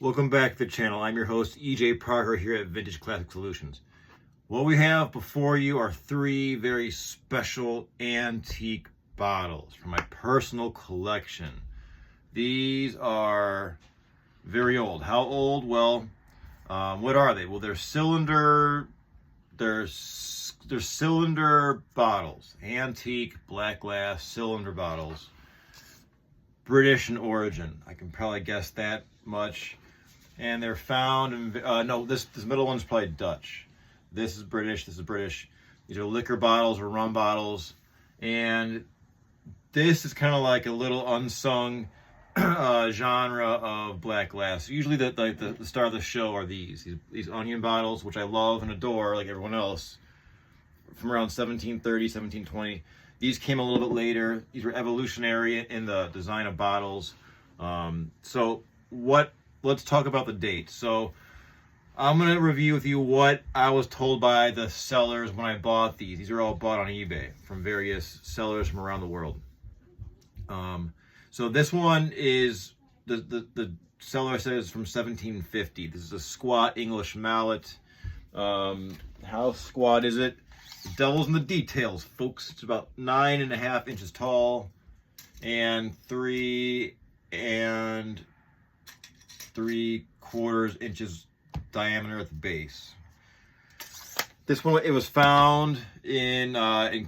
Welcome back to the channel. I'm your host, EJ Parker, here at Vintage Classic Solutions. What we have before you are three very special antique bottles from my personal collection. These are very old. How old? Well, what are they? Well, they're cylinder bottles. Antique black glass cylinder bottles. British in origin. I can probably guess that much. And they're found in, no, this middle one's probably Dutch. This is British, this is British. These are liquor bottles or rum bottles. And this is kind of like a little unsung genre of black glass. Usually the star of the show are these onion bottles, which I love and adore like everyone else, from around 1730, 1720. These came a little bit later. These were evolutionary in the design of bottles. Let's talk about the date. So I'm going to review with you what I was told by the sellers when I bought these. These are all bought on eBay from various sellers from around the world. So this one is, the seller says from 1750. This is a squat English mallet. How squat is it? The devil's in the details, folks. It's about 9.5 inches tall and 3.75 inches diameter at the base. This one, it was found in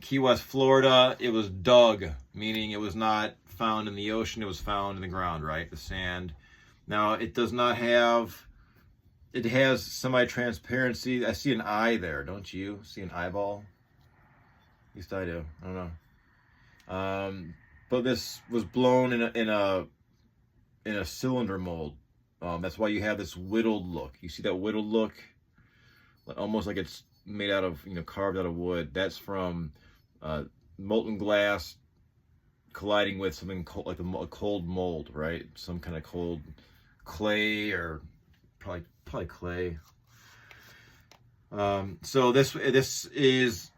Key West, Florida. It was dug, meaning it was not found in the ocean. It was found in the ground, right? The sand. Now, it does not have, it has semi-transparency. I see an eye there, don't you? See an eyeball? At least I do. I don't know. But this was blown in a cylinder mold. That's why you have this whittled look. You see that whittled look? Almost like it's made out of, carved out of wood. That's from molten glass colliding with something cold, like a cold mold, right? Some kind of cold clay, or probably clay. So this is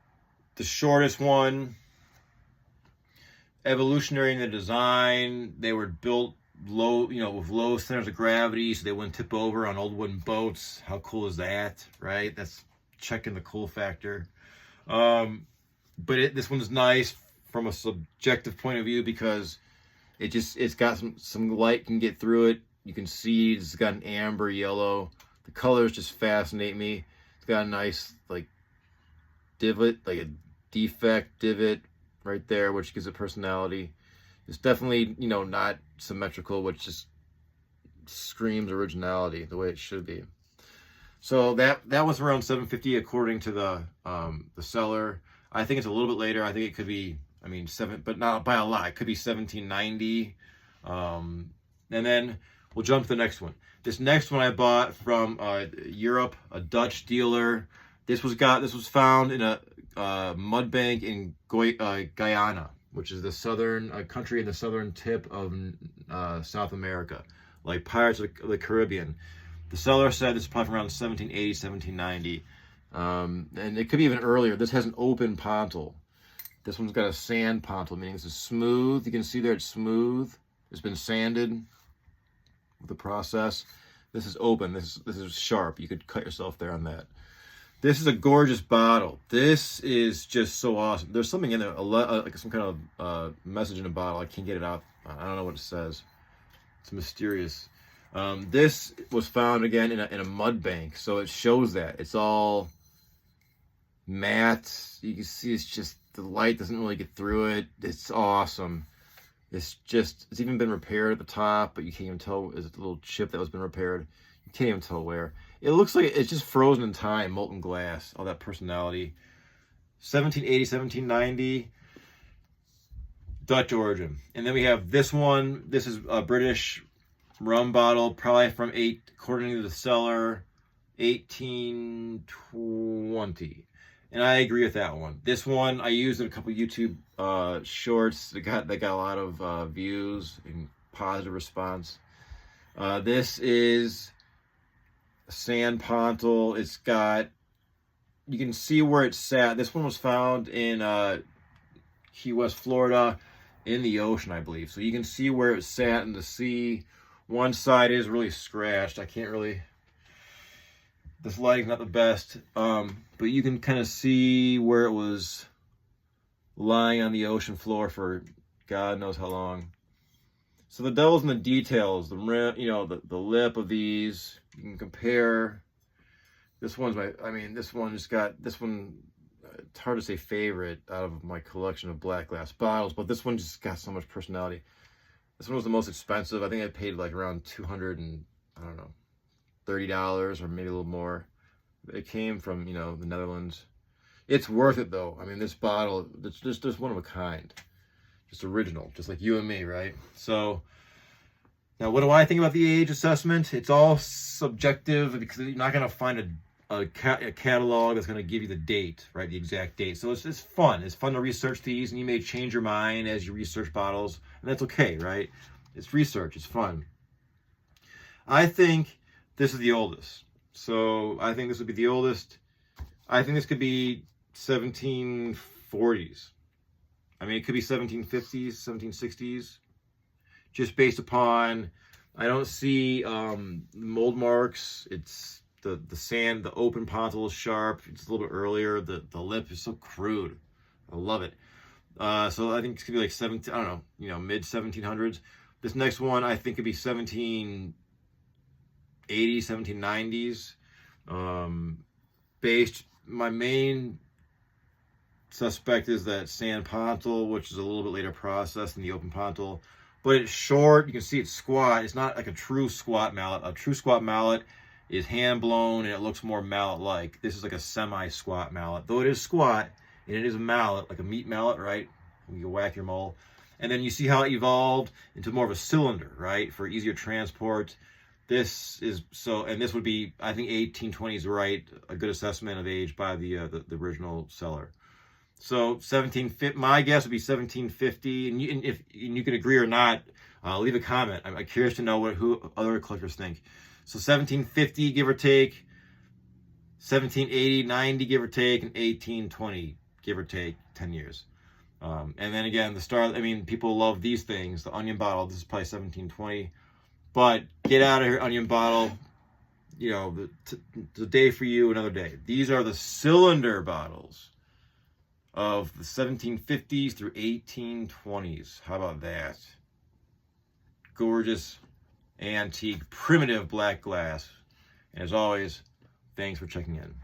the shortest one. Evolutionary in the design. They were built low, with low centers of gravity, so they wouldn't tip over on old wooden boats. How cool is that, right? That's checking the cool factor. But this one's nice from a subjective point of view because it's got some light can get through it. You can see it's got an amber yellow. The colors just fascinate me. It's got a nice like divot, like a defect divot right there, which gives it personality. It's definitely, not symmetrical, which just screams originality the way it should be. So that was around 750 according to the seller. I think it's a little bit later. I think it could be, but not by a lot. It could be 1790. And then we'll jump to the next one. This next one I bought from Europe, a Dutch dealer. This was found in a mud bank in Guyana, which is the southern country in the southern tip of South America, like Pirates of the Caribbean. The seller said this is probably from around 1780, 1790, and it could be even earlier. This has an open pontil. This one's got a sand pontil, meaning this is smooth. You can see there it's smooth. It's been sanded with the process. This is open. This is sharp. You could cut yourself there on that. This is a gorgeous bottle. This is just so awesome. There's something in there, like some kind of message in a bottle. I can't get it out. I don't know what it says. It's mysterious. This was found again in a mud bank, so it shows that it's all matte. You can see it's just the light doesn't really get through it. It's awesome. It's even been repaired at the top, but you can't even tell. There's a little chip that was been repaired. You can't even tell where. It looks like it's just frozen in time, molten glass, all that personality. 1780, 1790, Dutch origin. And then we have this one. This is a British rum bottle, probably from according to the seller, 1820. And I agree with that one. This one, I used in a couple YouTube shorts that got a lot of views and positive response. This is sand pontil. It's got, you can see where it sat. This one was found in Key West, Florida, in the ocean, I believe. So you can see where it sat in the sea, One side is really scratched. I can't really, this lighting's not the best, but you can kind of see where it was lying on the ocean floor for God knows how long. So the devil's in the details, the rim, you know, the lip of these. You can compare. This one's this one just got, this one, it's hard to say favorite out of my collection of black glass bottles, but this one just got so much personality. This one was the most expensive. I think I paid like around $230 or maybe a little more. It came from, you know, the Netherlands. It's worth it though. I mean, this bottle, it's just one of a kind. Just original, just like you and me, right? So now what do I think about the age assessment? It's all subjective because you're not going to find a catalog that's going to give you the date, right? The exact date. So it's fun. It's fun to research these, and you may change your mind as you research bottles, and that's okay, right? It's research. It's fun. I think this is the oldest. So I think this would be the oldest. I think this could be 1740s. I mean, it could be 1750s, 1760s, just based upon, I don't see mold marks. It's the sand, the open pontil is sharp. It's a little bit earlier. The lip is so crude. I love it. So I think it's gonna be like mid 1700s. This next one I think could be 1780s, 1790s. My main suspect is that sand pontil, which is a little bit later processed than the open pontil, but it's short. You can see it's squat. It's not like a true squat mallet. A true squat mallet is hand blown and it looks more mallet-like. This is like a semi-squat mallet, though it is squat and it is a mallet, like a meat mallet, right? You can whack your mole. And then you see how it evolved into more of a cylinder, right? For easier transport. This is so, and this would be, I think 1820s, right? A good assessment of age by the original seller. So my guess would be 1750, and you can agree or not. Leave a comment. I'm curious to know who other collectors think. So 1750, give or take, 1780, 90, give or take, and 1820, give or take, 10 years. And then again, people love these things. The onion bottle, this is probably 1720. But get out of here, onion bottle. You know, the day for you, another day. These are the cylinder bottles of the 1750s through 1820s. How about that? Gorgeous, antique, primitive black glass. And as always, thanks for checking in.